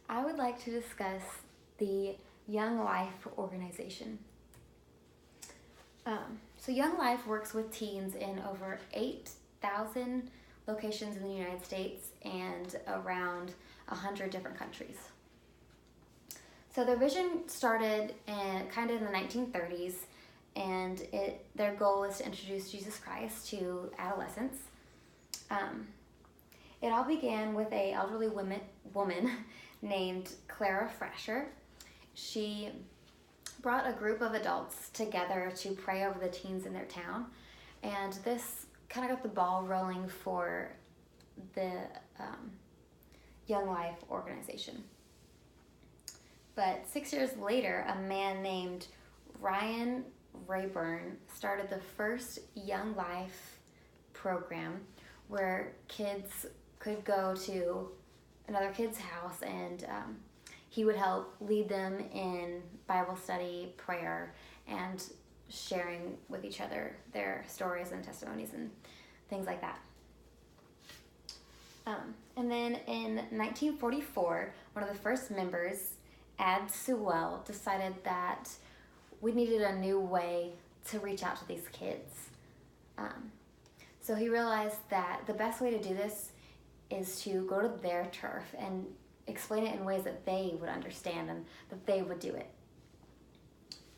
I would like to discuss the Young Life organization. So Young Life works with teens in over 8,000 locations in the United States and around 100 different countries. So their vision started kind of in the 1930s, and their goal is to introduce Jesus Christ to adolescents. It all began with a elderly woman named Clara Frasher. She brought a group of adults together to pray over the teens in their town, and this kind of got the ball rolling for the Young Life organization. But 6 years later, a man named Ryan Rayburn started the first Young Life program where kids could go to another kid's house, and he would help lead them in Bible study, prayer, and sharing with each other their stories and testimonies and things like that. And then in 1944, one of the first members, Ad Sewell, decided that we needed a new way to reach out to these kids. So he realized that the best way to do this is to go to their turf and explain it in ways that they would understand and that they would do it.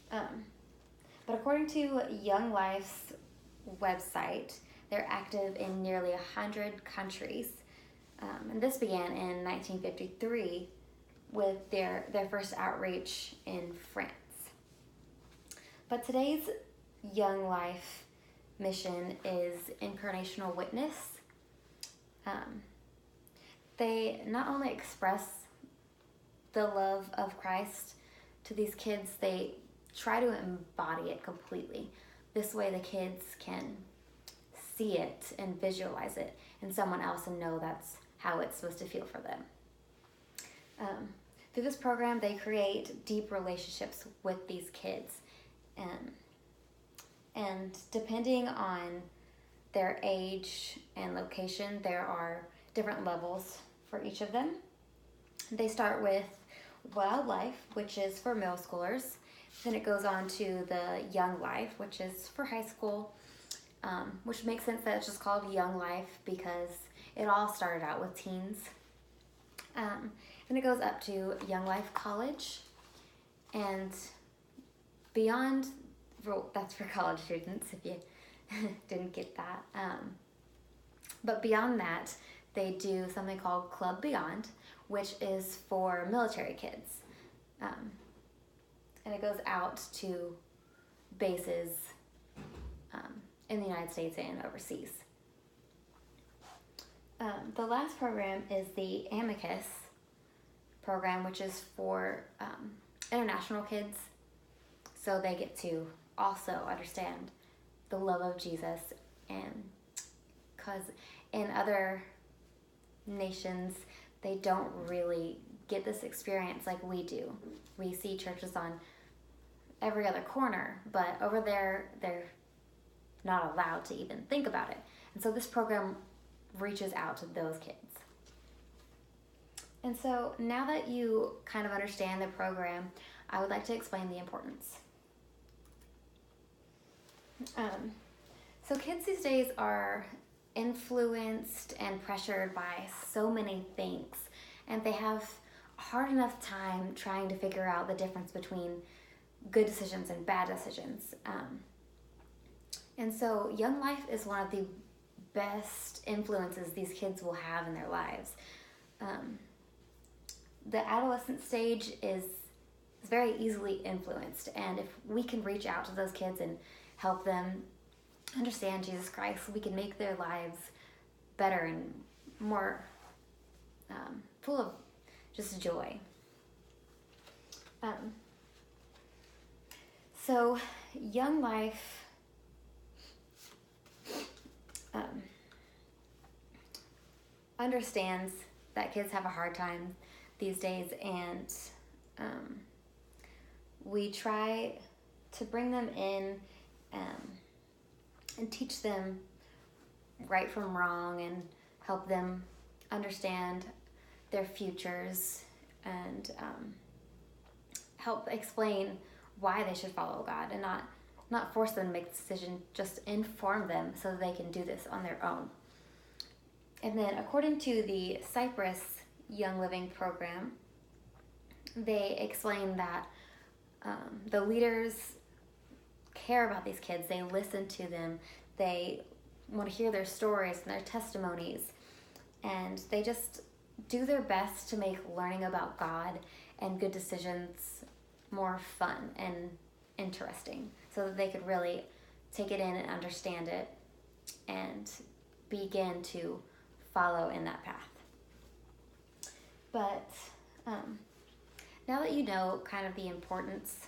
But according to Young Life's website, they're active in nearly 100 countries. And this began in 1953 with their first outreach in France. But today's Young Life mission is incarnational witness. They not only express the love of Christ to these kids, they try to embody it completely. This way the kids can see it and visualize it in someone else and know that's how it's supposed to feel for them. Through this program, they create deep relationships with these kids. And depending on their age and location, there are different levels for each of them. They start with Wild Life, which is for middle schoolers. Then it goes on to the Young Life, which is for high school, which makes sense that it's just called Young Life because it all started out with teens. Then it goes up to Young Life College, and beyond, that's for college students if you didn't get that. But beyond that, they do something called Club Beyond, which is for military kids. And it goes out to bases in the United States and overseas. The last program is the Amicus program, which is for international kids. So they get to also understand the love of Jesus, and because in other nations, they don't really get this experience like we do. We see churches on every other corner, but over there, they're not allowed to even think about it. And so this program reaches out to those kids. And so now that you kind of understand the program, I would like to explain the importance. So kids these days are influenced and pressured by so many things, and they have a hard enough time trying to figure out the difference between good decisions and bad decisions. And so Young Life is one of the best influences these kids will have in their lives. The adolescent stage is very easily influenced, and if we can reach out to those kids and help them understand Jesus Christ, we can make their lives better and more full of just joy. So Young Life understands that kids have a hard time these days, and we try to bring them in and teach them right from wrong and help them understand their futures and help explain why they should follow God, and not force them to make the decision, just inform them so that they can do this on their own. And then according to the Cypress Young Living program, they explain that the leaders care about these kids. They listen to them. They want to hear their stories and their testimonies. And they just do their best to make learning about God and good decisions more fun and interesting, so that they could really take it in and understand it and begin to follow in that path. But now that you know kind of the importance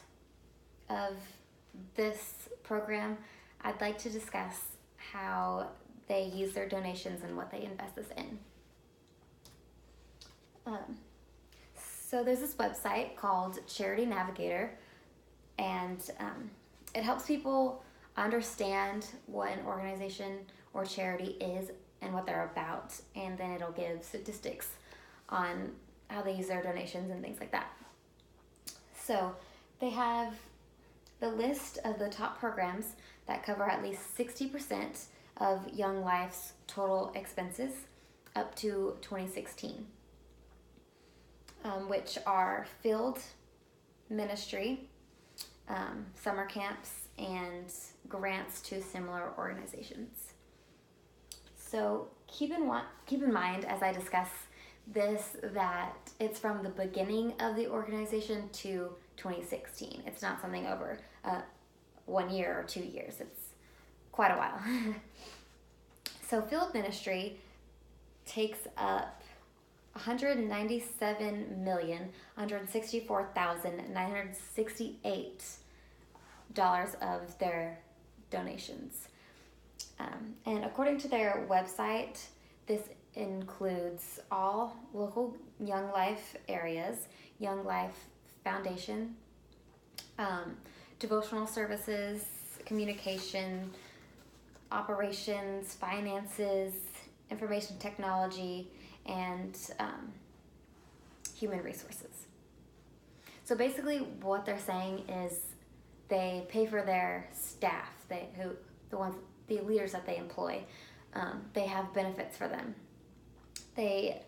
of this program, I'd like to discuss how they use their donations and what they invest this in. So there's this website called Charity Navigator, and it helps people understand what an organization or charity is and what they're about, and then it'll give statistics on how they use their donations and things like that. So they have the list of the top programs that cover at least 60% of Young Life's total expenses up to 2016, which are field ministry, summer camps, and grants to similar organizations. So keep in mind as I discuss this that it's from the beginning of the organization to 2016. It's not something over 1 year or 2 years. It's quite a while. So field ministry takes up $197,164,968 of their donations. And according to their website, this includes all local Young Life areas, Young Life Foundation, devotional services, communication, operations, finances, information technology, and human resources. So basically what they're saying is they pay for their staff, the leaders that they employ. They have benefits for them. They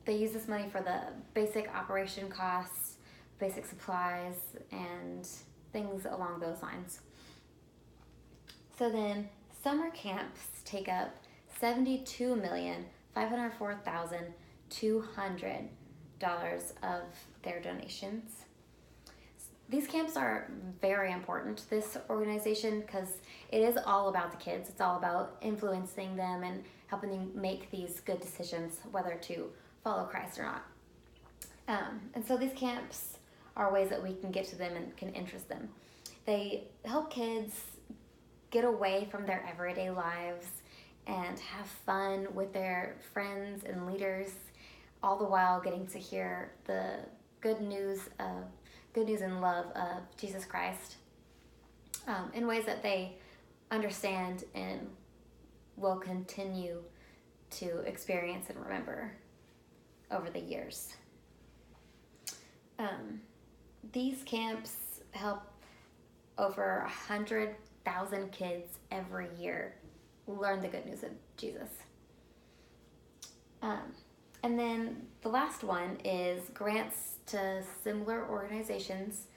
use this money for the basic operation costs, basic supplies, and things along those lines. So then summer camps take up $72,504,200 of their donations. These camps are very important to this organization because it is all about the kids. It's all about influencing them and helping them make these good decisions, whether to follow Christ or not. And so these camps are ways that we can get to them and can interest them. They help kids get away from their everyday lives and have fun with their friends and leaders, all the while getting to hear the good news and love of Jesus Christ in ways that they understand and will continue to experience and remember over the years. These camps help over 100,000 kids every year learn the good news of Jesus. And then the last one is grants to similar organizations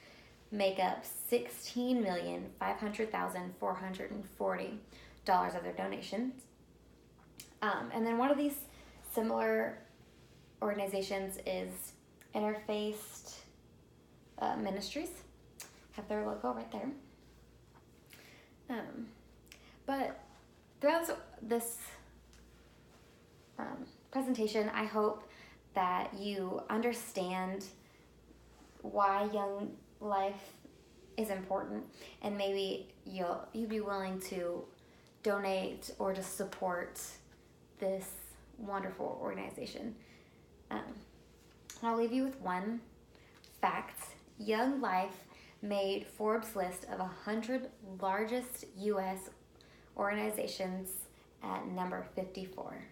make up $16,500,440 of their donations. And then one of these similar organizations is Interfaced Ministries. Have their logo right there. But throughout this presentation, I hope that you understand why Young Life is important, and maybe you'll be willing to donate or to support this wonderful organization. And I'll leave you with one fact. Young Life made Forbes' list of 100 largest U.S. organizations at number 54.